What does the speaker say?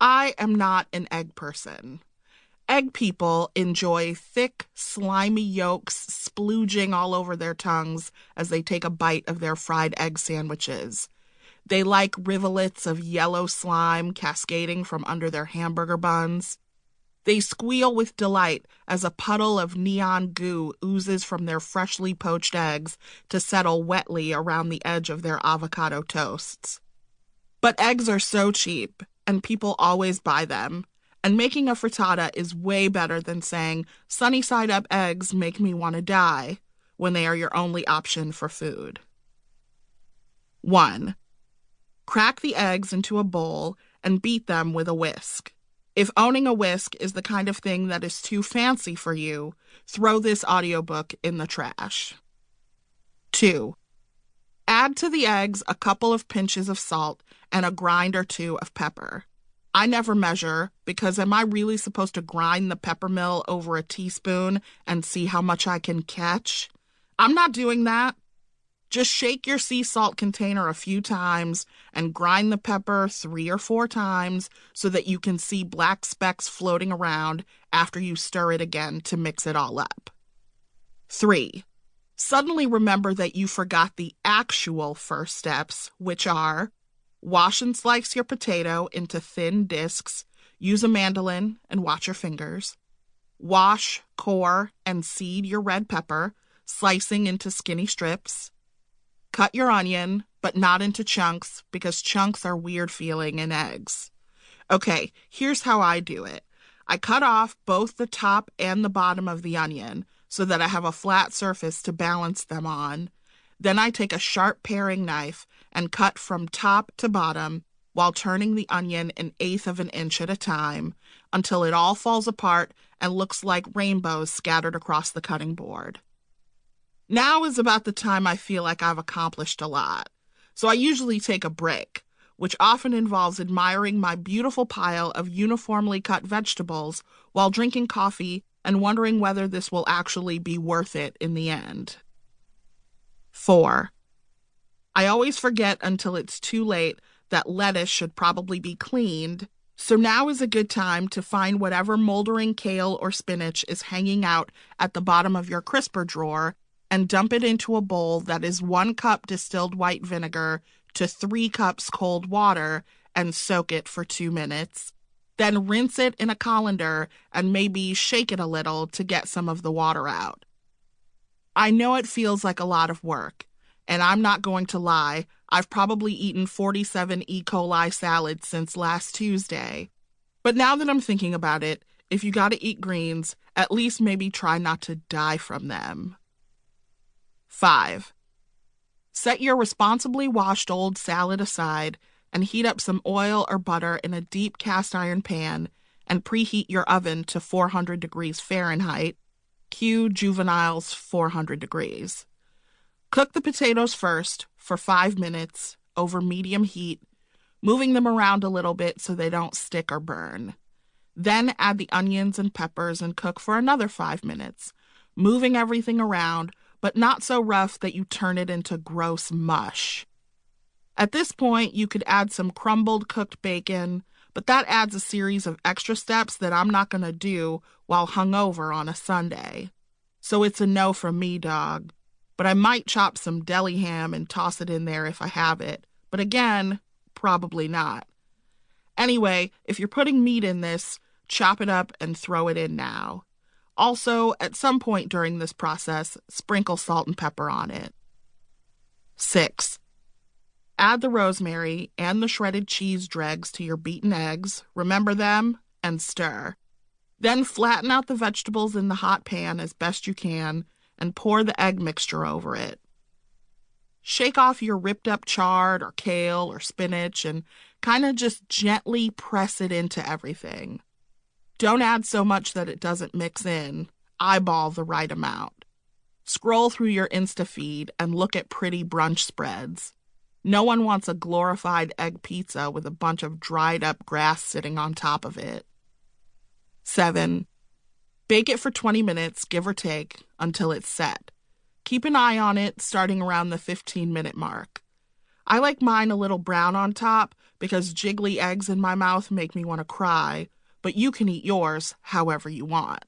I am not an egg person. Egg people enjoy thick, slimy yolks splooging all over their tongues as they take a bite of their fried egg sandwiches. They like rivulets of yellow slime cascading from under their hamburger buns. They squeal with delight as a puddle of neon goo oozes from their freshly poached eggs to settle wetly around the edge of their avocado toasts. But eggs are so cheap, and people always buy them. And making a frittata is way better than saying, sunny side up eggs make me want to die, when they are your only option for food. 1. Crack the eggs into a bowl and beat them with a whisk. If owning a whisk is the kind of thing that is too fancy for you, throw this audiobook in the trash. 2. Add to the eggs a couple of pinches of salt and a grind or two of pepper. I never measure, because am I really supposed to grind the pepper mill over a teaspoon and see how much I can catch? I'm not doing that. Just shake your sea salt container a few times and grind the pepper 3 or 4 times so that you can see black specks floating around after you stir it again to mix it all up. 3. Suddenly remember that you forgot the actual first steps, which are: wash and slice your potato into thin discs. Use a mandolin and watch your fingers. Wash, core, and seed your red pepper, slicing into skinny strips. Cut your onion, but not into chunks, because chunks are weird feeling in eggs. Okay, here's how I do it. I cut off both the top and the bottom of the onion so that I have a flat surface to balance them on. Then I take a sharp paring knife and cut from top to bottom while turning the onion 1/8 of an inch at a time until it all falls apart and looks like rainbows scattered across the cutting board. Now is about the time I feel like I've accomplished a lot, so I usually take a break, which often involves admiring my beautiful pile of uniformly cut vegetables while drinking coffee and wondering whether this will actually be worth it in the end. 4. I always forget until it's too late that lettuce should probably be cleaned, so now is a good time to find whatever moldering kale or spinach is hanging out at the bottom of your crisper drawer and dump it into a bowl that is 1 cup distilled white vinegar to 3 cups cold water and soak it for 2 minutes. Then rinse it in a colander and maybe shake it a little to get some of the water out. I know it feels like a lot of work, and I'm not going to lie, I've probably eaten 47 E. coli salads since last Tuesday. But now that I'm thinking about it, if you gotta eat greens, at least maybe try not to die from them. 5. Set your responsibly washed old salad aside and heat up some oil or butter in a deep cast iron pan and preheat your oven to 400 degrees Fahrenheit. Cue Juvenile's 400 degrees. Cook the potatoes first for 5 minutes over medium heat, moving them around a little bit so they don't stick or burn. Then add the onions and peppers and cook for another 5 minutes, moving everything around, but not so rough that you turn it into gross mush. At this point, you could add some crumbled cooked bacon, but that adds a series of extra steps that I'm not going to do while hungover on a Sunday. So it's a no from me, dog. But I might chop some deli ham and toss it in there if I have it. But again, probably not. Anyway, if you're putting meat in this, chop it up and throw it in now. Also, at some point during this process, sprinkle salt and pepper on it. 6. Add the rosemary and the shredded cheese dregs to your beaten eggs, remember them, and stir. Then flatten out the vegetables in the hot pan as best you can and pour the egg mixture over it. Shake off your ripped up chard or kale or spinach and kind of just gently press it into everything. Don't add so much that it doesn't mix in. Eyeball the right amount. Scroll through your Insta feed and look at pretty brunch spreads. No one wants a glorified egg pizza with a bunch of dried up grass sitting on top of it. 7. Bake it for 20 minutes, give or take, until it's set. Keep an eye on it starting around the 15-minute mark. I like mine a little brown on top because jiggly eggs in my mouth make me want to cry, but you can eat yours however you want.